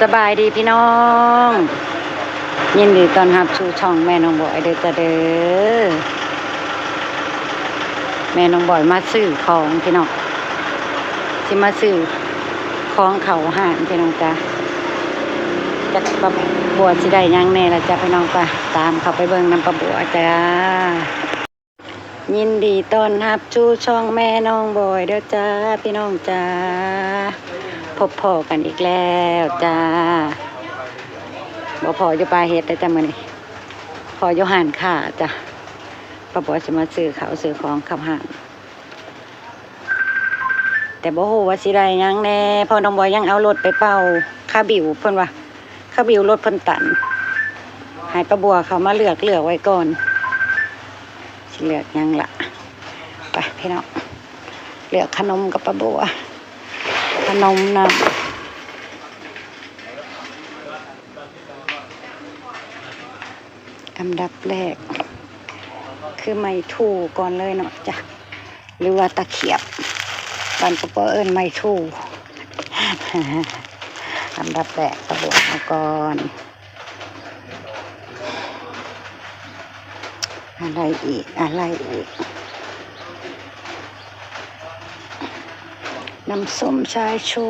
สบายดีพี่น้องยินดีต้อนรับสู่ช่องแม่น้องบอยเด้อจ้าเด้อแม่น้องบอยมาซื้อของพี่น้องสิมาซื้อของเขาห่านพี่น้องจ้าจักปะบัวสิได้ยังแน่ละจ้าพี่น้องป่ะตามเขาไปเบิ่งน้ำปะบัวจ้ายินดีต้อนรับสู่ช่องแม่น้องบอยเด้อจ้าพี่น้องจ้าพบพ่อกันอีกแล้วจ้าบ่พออยู่ปลาเฮ็ดได้จ้ะมื้อนี้พออยู่ห่านค่ะจ้ะป้าบอกจะมาซื้อข้าวซื้อของขับห่านแต่บ่ฮู้ว่าสิได้หยังแน่พอน้องบอยยังเอารถไปเป่าค่าบิวเพิ่นว่าค่าบิวรถเพิ่นตันให้ป้าบัวเขามาเลือกไว้ก่อนสิเลือกหยังล่ะไปพี่น้องเลือกขนมกับป้าบัวขนมนะอันดับแรกคือไม้ถูก่อนเลยเนาะจ้ะหรือว่าตะเขียบบ้านป้าบัวเอิ้นไม้ถูอันดับแรกป้าบัวเอาก่อนอะไรอีกน้ำส้มชายชู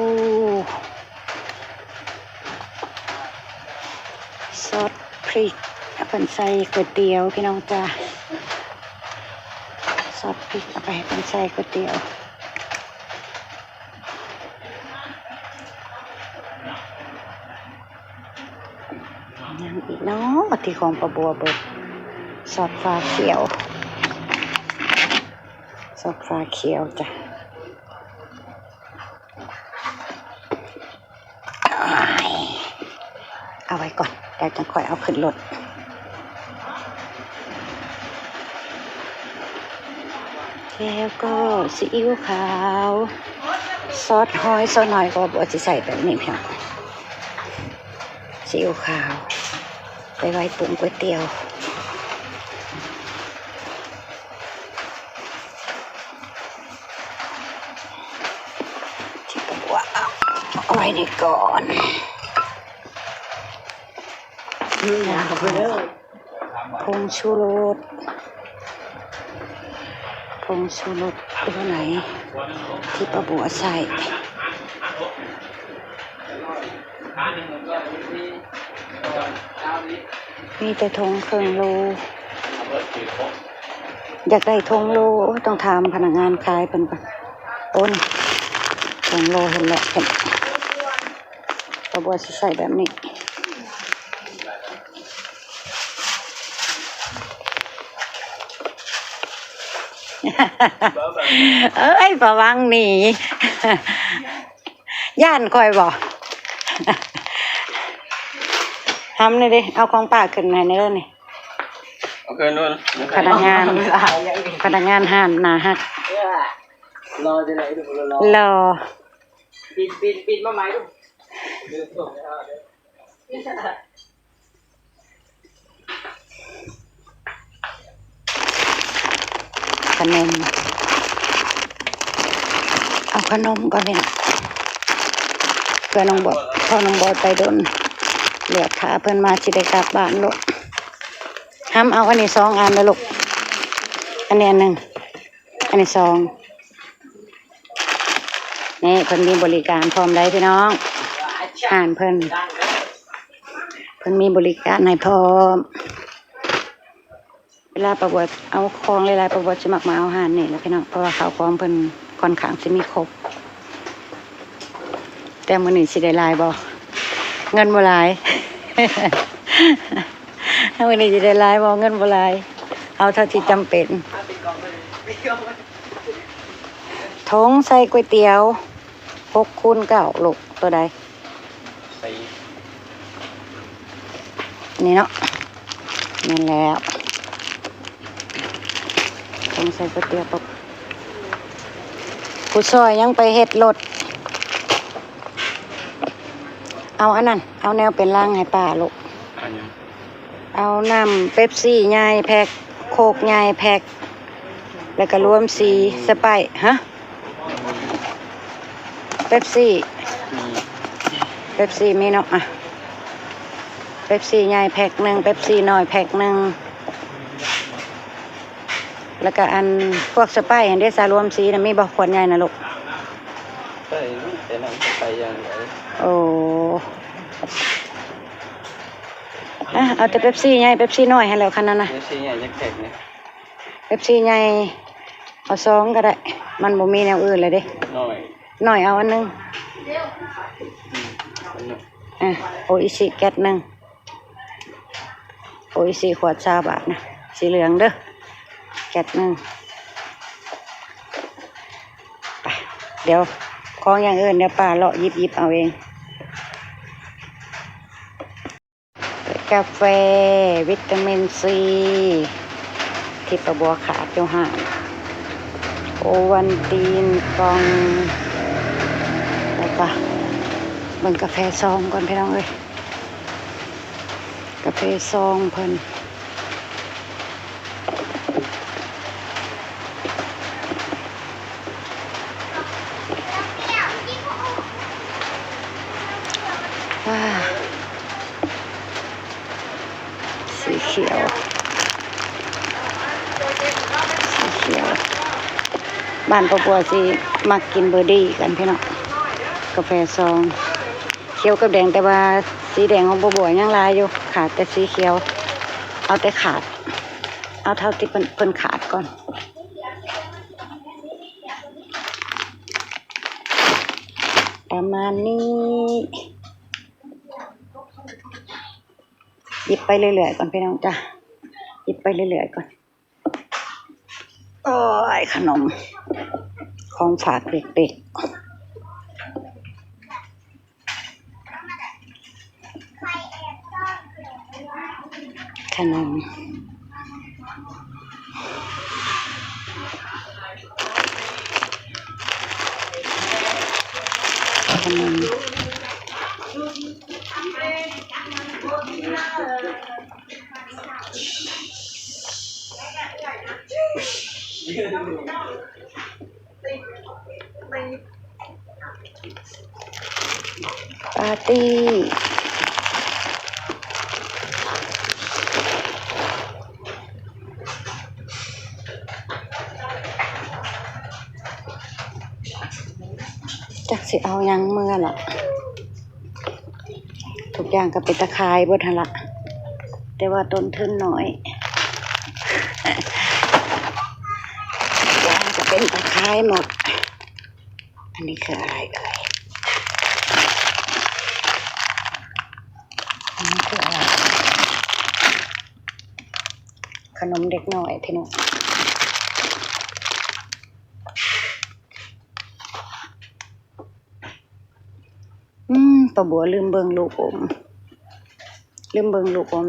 ซอสพริกเอาไปใส่ก๋วยเตี๋ยวพี่น้องจ้าซอสพริกเอาไปเป็นใส่ก๋วยเตี๋ยวยังอีกเนาะที่ของป้าบัวเบิดซอสฟ้าเขียวจ้ะเอาไว้ก่อนเดี๋ยวจะค่อยเอาขึ้นรถแล้วก็ซีอิ๊วขาวซอสหอยซอสหน่อยก็บอกจะใส่แบบนี้เพียงซีอิ๊วขาวไปไว้ปรุงก๋วยเตี๋ยวที่กระบอกเอาไว้นี่ก่อนผงชูรสตัวไหนที่ป้าบัวใส่มีแต่ทงเครื่องโลอยากได้ทงโลต้องถามพนักงานขายเป็นปะต้นทงโลเห็นแล้วป้าบัวจะใส่แบบนี้เอ้ยประวังหนีย่านคอยบอกทำเลยดิเอาของป่าขึ้นไหนเนื้อนี่พนักงานห่านนาฮักรอจะไหนดูรอปิดมาไหมดูขนมเอาขนมก่อนเนี่ยเพื่อน้องบอกพ่อน้องบอยไปโดนเหลือขาเพื่อนมาสิได้กลับบ้านลูกห้ามเอาอันนี้2 อันเลยลูกอันนี้1อันนี้2นี่เพิ่นมีบริการพร้อมได้พี่น้องห่านเพิ่นมีบริการให้พร้อมเวลาประวัติเอาของหลายๆประวัติจะมักมาเอาห่านนี่แหละพี่น้องเพราะว่าเขาของเพิ่นค่อนข้างจะมีครบแต่มื้อนี้สิได้หลายบ่เงินบ่หลายมื้อนี้สิได้หลายบ่เงินบ่หลายเอาเท่าที่จำเป็นถุงใส่ก๋วยเตี๋ยว6x9ลูกตัวใดนี่เนาะนั่นแล้วต้องใส่ก๋วยเตี๋ยวปุ๊บผู้ซอยยังไปเฮ็ดรถเอาอันนั้นเอาแนวเป็นล่างให้ป้าลูกเอาน้ำเป๊ปซี่ใหญ่แพ็คโคกใหญ่แพ็คแล้วก็รวมสีสไปร์ฮะเป๊ปซี่ เป๊ปซี่มีเนาะอ่ะเป๊ปซี่ใหญ่แพ็คหนึ่งเป๊ปซี่น้อยแพ็คหนึ่งแล้วก็อันพวกสไปซ์อันเดซ่ารวมสีนะมีบอกขวดใหญ่นะลูกใช่แต่น้ำจะไปยังไงโอ้เอาแต่เป๊ปซี่ใหญ่เป๊ปซี่น้อยให้แล้วคันนั้นนะเป๊ปซี่ใหญ่จะแข็งเนี่ยเป๊ปซี่ใหญ่เอาสองก็ได้มันบ่มีแนวอื่นเลยเด้น้อยเอาอันนึงโออิชิแก๊สหนึ่งโออิชิขวด20 บาทนะสีเหลืองเด้อแก๊สหนึ่งไปเดี๋ยวของอย่างอื่นเดี๋ยวป้าเลาะหยิบเอาเองกาแฟวิตามินซีที่ประบัวขาดอยู่ห่างโอวันตีนกองแล้วก็เบิ่งกาแฟซองก่อนพี่น้องเอ้ยกาแฟซองเพิ่นสีเขียวบ้านประบัวสิมักกินเบอร์ดี้กันพี่น้องกาแฟซองเขียวกับแดงแต่ว่าสีแดงของประบัวยังลายอยู่ขาดแต่สีเขียวเอาแต่ขาดเอาเท่าที่เพิ่นขาดก่อนประมาณนี้หยิบไปเรื่อยๆก่อนพี่น้องจ้ะหยิบไปเรื่อยๆก่อนโอ้ยขนมของฝากเด็กๆขนมปาร์ตี้จักสิเอายังเมื่อล่ะทุกอย่างก็เป็นตะไคร้เบิดหั่นล่ะแต่ว่าต้นทุนน้อยอย่างจะเป็นตะไคร้หมดอันนี้คืออะไรเอ่ยอันนี้คืออะไรขนมเด็กน้อยพี่น้องป้าบัวลืมเบิ่งลูกอม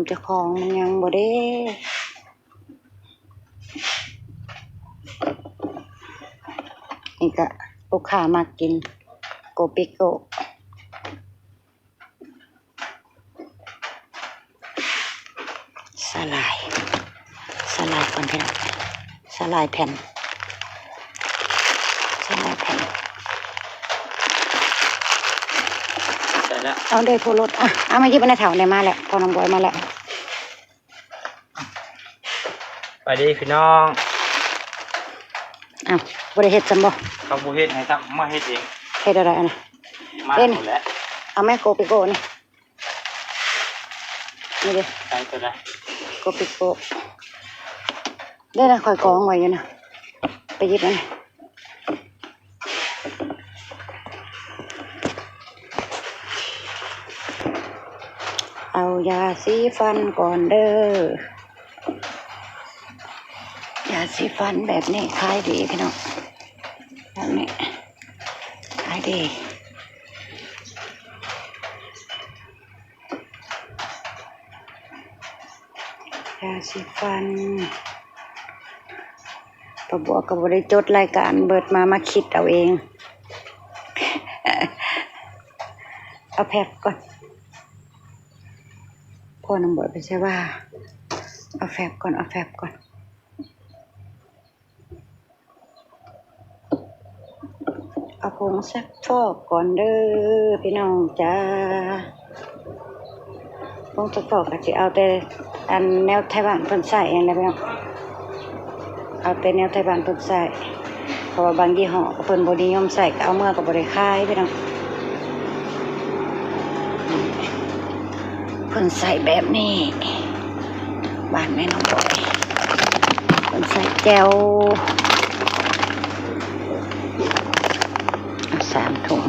เจ้าของมันยังบ่ได้นี่ก็ลูกค้ามากินโกปิโกสลายก่อนพี่น้องสลายแผ่นเอาได้ผู้รถเอามาหยิบมาในแถวเนี่ยมาแล้วพอน้องบอยมาแล้วไปดีพี่น้องบริเฮ็ดจำบ่เขาบูเฮ็ดให้ครับมาเฮ็ดเองเฮ็ดอะไรนะมาหมดแล้วเอาแม่โกปิโกนี่ดิใส่ตัวใดโกปิโกได้นะคอยกองไว้อยู่นะไปหยิบมาเอายาสีฟันก่อนเด้อยาสีฟันแบบนี้ขายดีพี่น้องแบบนี้ขายดียาสีฟันป้าบัวก็บ่ได้จดรายการเบิดมาคิดเอาเองเอาแพ็คก่อนพ่อน้ำบ่อยไปใช่ว่าเอาแฟบก่อนเอา เอาผงซักฟอกก่อนเด้อพี่น้องจ้าผงซักฟอกก็สิเอาแต่อันแนวไทยบ้านเพิ่นใส่อันนั้นพี่น้องเอาแต่แนวไทยบ้านเพิ่นใส่เพราะว่าบางยี่ห้อเพิ่นบ่นิยมใส่ก็เอาเมื่อก็บ่ได้ขายพี่น้องเพิ่นใส่แบบนี้บ้านแม่น้องบอยเพิ่นใส่แจ่ว3 ถุง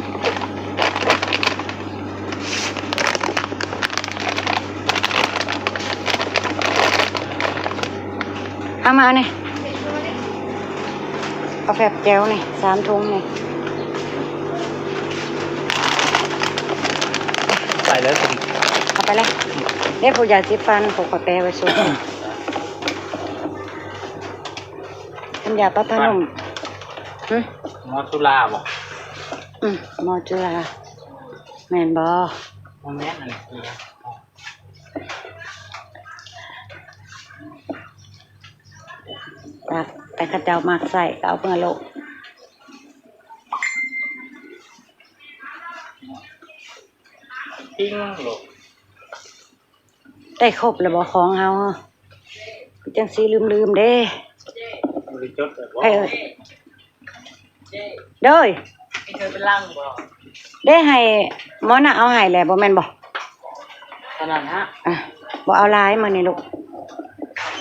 เอามาเนี่ยเอาแบบแจ่วนี่3 ถุงนี่ ใส่แล้วสิ เอาไปเลยเรียกผู้ยาสีฟันผูกกระแปรไว้สุดทำยาปะพนุ่มมอสซุลาบ่ มอจุฬาแม่นบ่ มันแม่นอันนี้ตักแต่ข้าเจ้ามากใส่ก็เอาเมื่อโลกปิ้งโลก ได้ครบแล้วบ่ของเฮาจังสิลืมเด้ บริจดแบบว่า ให้เด้ย ไม่เคยเป็นร่างบ่ ได้ให้หมอน่ะเอาให้แหละบ่แม่นบ่ ขนาดฮะ บ่เอาหลายมานี่ลูก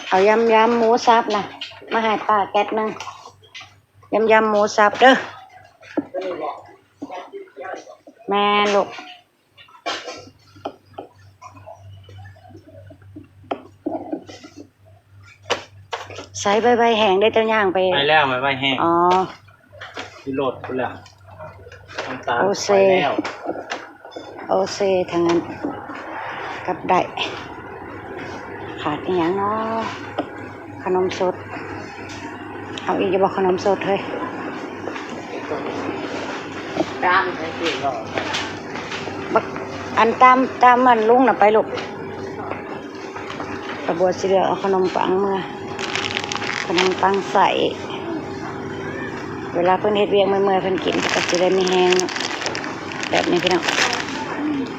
เอายำหมูสับนะมาให้ป้าแก๊สนึงยำหมูสับเด้อแม่ลูกใส่ใบแห้งได้เจ้าย่างไป ไปแล้วไม่ไหวแห้ง อ๋อ ที่โหลดไปแล้วน้ำตาล โอเซ ไปแล้ว โอเซทางนั้นกับได้ขาดอีหยังเนาะขนมสดเอาอีกจะบอกขนมสดเฮ้ย ตามใช้เสียงหรอ บักอันตามมันลุงน่ะไปลูกกระบวนสิเดือเอาขนมปังมาขนมปังใส่เวลาเพิ่นเฮ็ดเวียงเมื่อยๆเพิ่นกินก็สิได้มีแห้งเนาะแบบนี้พี่น้อง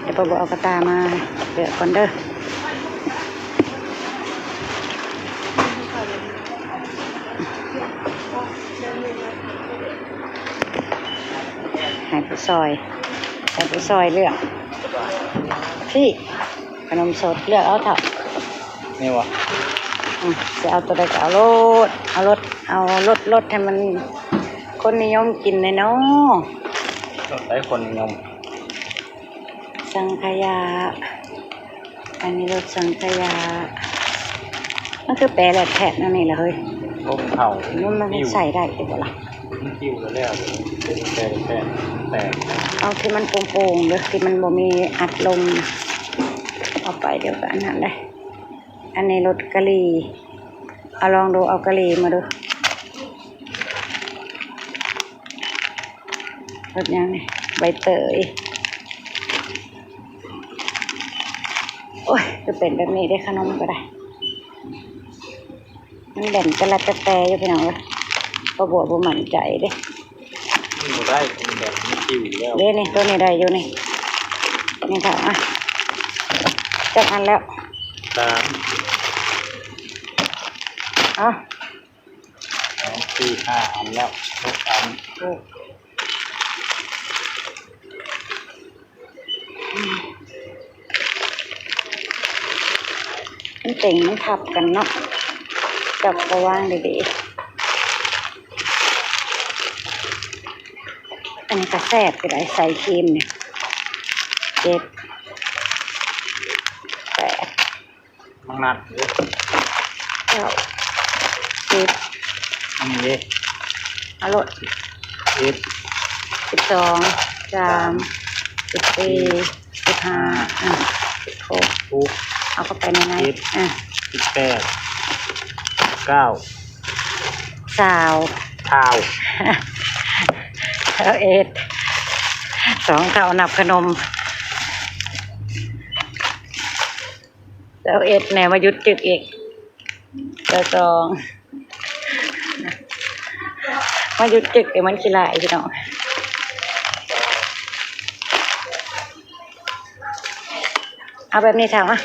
เดี๋ยวป้าบอกเอากระตามาเดือดก่อนเด้อให้ผู้ซอยเลือกพี่ขนมสดเลือกเอาเถอะ นี่วะ จะเอาตัวใดก็เอารถให้มันคนนิยมกินเลยเนาะ รถได้คนนิยม สังขยาอันนี้รถสังขยามันคือแปรแหลกแผดนั่นนี่แหละเฮ้ย ลมเข่า มันใส่ได้ติดบ่ล่ะ มันกิ้วแล้วแต่ เอาที่มันโป่งๆเลยที่มันบ่มีอัดลมเอาไปเดี๋ยวก็อันนั้นเลยอันนี้รถกะหรี่เอาลองดูเอากะหรี่มาดูรถยังนี่ใบเตยโอ้ยจะเป็นแบบนี้ได้ขนมก็ได้มันแบ่งกระลัดกระแตอยู่พี่น้องเลยประบวบ่มั่นใจเด้ มันบ่ได้แบบมันกิ้วแล้ว เด้นี่ตัวนี้ได้อยู่นี่นี่ค่ะอ่ะจัดอันแล้ว 3 เอ่ะ 2 4 5อันแล้ว6 อัน มันเต่งมันทับกันเนาะจับกระวางดีๆอันนี้ก็แซ่บไปได้ใส่ครีมเนี่ย7 8 มังนัดเด้อ 9 10 อันนี้เด้ เอารถ 10 12 13 14 1516 ปุ๊บ เอาเข้าไปในนั้นอ่ะ 18 9 สาว ข้าว แล้ว2ข้าวนับขนมแล้วแนวมายุดจึกอีกแล้ว2มายุดจึกเดี๋ยวมันขี้ลายพี่น้อง เอาแบบนี้ถามอ่ะ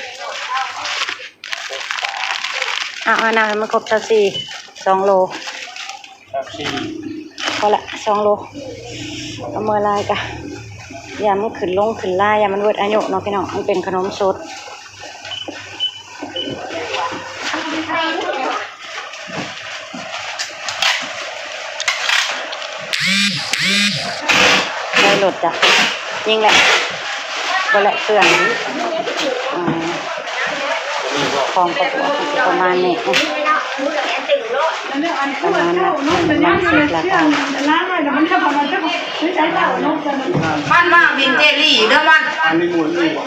เอาน้ำให้มันครบ2 โล ครับสี่ พอละ2 โลเอามือลายกะอย่ามันขึ้นลงขึ้นลายอย่ามันเวิดอายุเนาะพี่น้องมันเป็นขนมสดได้หลดจ้ะยิงแหละก็แหละเครื่องของประกอบประมาณนี้ประมาณนั้นมันเสร็จแล้วค่ะ มันว่าวินเจลี่เด้อมัน อันนี้หมุนนี่บ่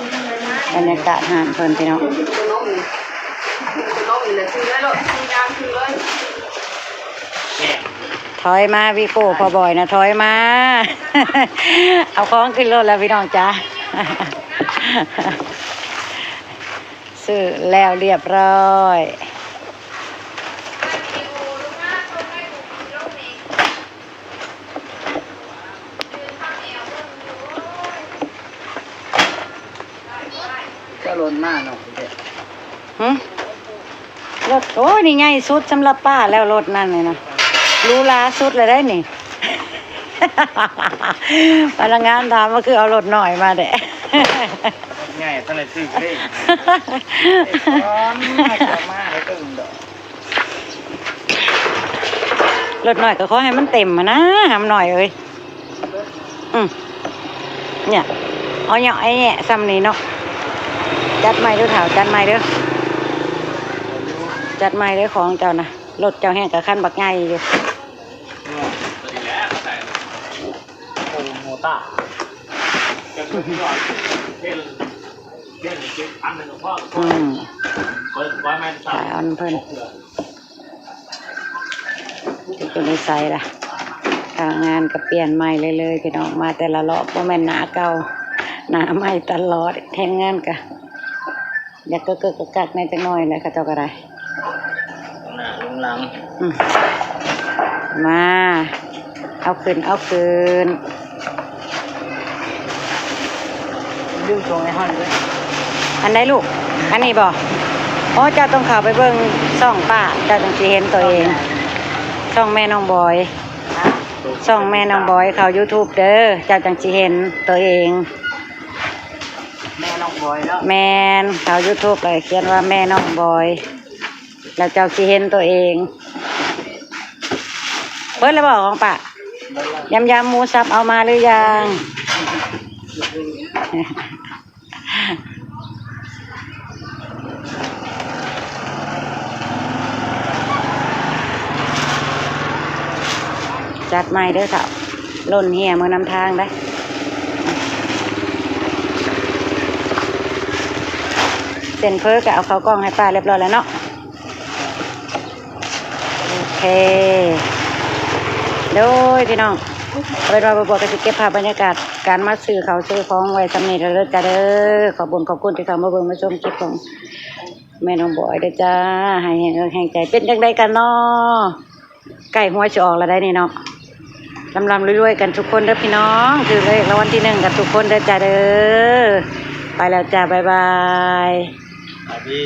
บรรยากาศหานเพลินพี่น้องถอยมาวิโก้พอบ่อยนะถอยมา เอาของขึ้นรถแล้วพี่น้องจ้า ซื้อแล้วเรียบร้อย ก็ล้นมากเนาะเด็ก รถโอ้ยนี่ไงสุดสำหรับป้าแล้วรถนั่นเลยนะรู้ลาสุดเลยได้นี่ พนักงานถามว่าคือเอารถหน่อยมาเด้ ง่ายตั้งแต่ซื้อก็ได้ร้อนมากเลยตึงดอก รถหน่อยก็ขอให้มันเต็มมานะทำหน่อยเอ้ยเนี่ยเอาเหยาะไอ้แง่ซ้ำนี่เนาะจัดไม้ด้วยถาวจัดไม้เด้อจัดไม้เด้อของเจ้านะรถเจ้าแห้งกับขั้นบักไงอยู่ โอ้โหตาเล่นเล่นเก็บอันหนึ่งพ่อไว้แม่ ถ่ายอันเพิ่นเป็นนิสัยล่ะทางงานก็เปลี่ยนใหม่เลยพี่น้องมาแต่ละรอบบ่แม่นหนาเก่าหนาใหม่ตลอดแทงงานกะอยากเกิดกักในจังน้อยเลยค่ะเจ้าก็ได้ หน้าลุงหลัง มาเอาคืนดึงตรงไอ้ห้อนด้วย อันไหนลูกอันนี้บ่โอ้เจ้าต้องเข้าไปเบิ่งช่องป้าเจ้าต้องสิเห็นตัวเองช่องแม่น้องบอยช่องแม่น้องบอยเขา YouTube เด้อเจ้าจังสิเห็นตัวเอง แม่น้องบอยแล้ว แมนเขา YouTube เลยเขียนว่าแม่น้องบอยแล้วเจ้าสิเห็นตัวเองเพิ่นเลยบอกของป้ายำหมูสับเอามาหรือยังจัดไม้เด้อสาวล่นเหี่ยมือนำทางได้เส้นเพิ่ก็เอาเข้ากล้องให้ป้าเรียบร้อยแล้วเนาะโอเคโดยพี่น้องเอาเป็นว่าบัวก็จะเก็บภาพบรรยากาศการมาซื้อเขาซื้อของไว้สำนีแล้วจ้าเด้อขอบคุณที่เข้ามาเบิ่งมาชมคลิปของแม่น้องบอยเด้อจ้าให้แห่งใจเป็นจังไดกันเนาะใกล้หัวจะออกแล้วได้นี่เนาะลำรวยๆกันทุกคนเด้อพี่น้องถือเลขรางวัลที่ 1กันทุกคนเด้อจ้าเด้อไปแล้วจ้าบ๊ายบาย สวัสดี